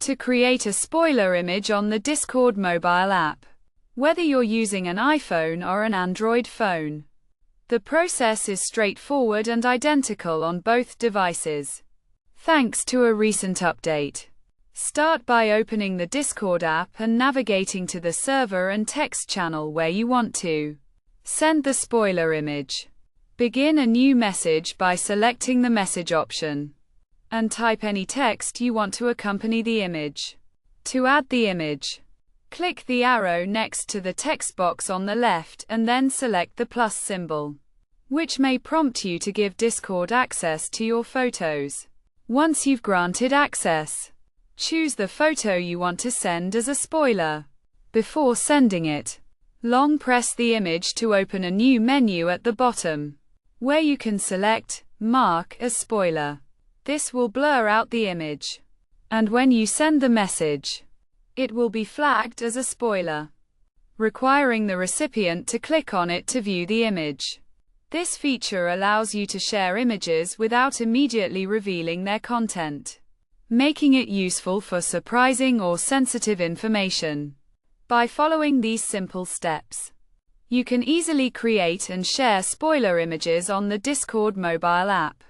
To create a spoiler image on the Discord mobile app, whether you're using an iPhone or an Android phone, the process is straightforward and identical on both devices. Thanks to a recent update. Start by opening the Discord app and navigating to the server and text channel where you want to send the spoiler image. Begin a new message by selecting the message option and type any text you want to accompany the image. To add the image, click the arrow next to the text box on the left and then select the plus symbol, which may prompt you to give Discord access to your photos. Once you've granted access, choose the photo you want to send as a spoiler. Before sending it, long press the image to open a new menu at the bottom, where you can select Mark as Spoiler. This will blur out the image, and when you send the message, it will be flagged as a spoiler, requiring the recipient to click on it to view the image. This feature allows you to share images without immediately revealing their content, making it useful for surprising or sensitive information. By following these simple steps, you can easily create and share spoiler images on the Discord mobile app.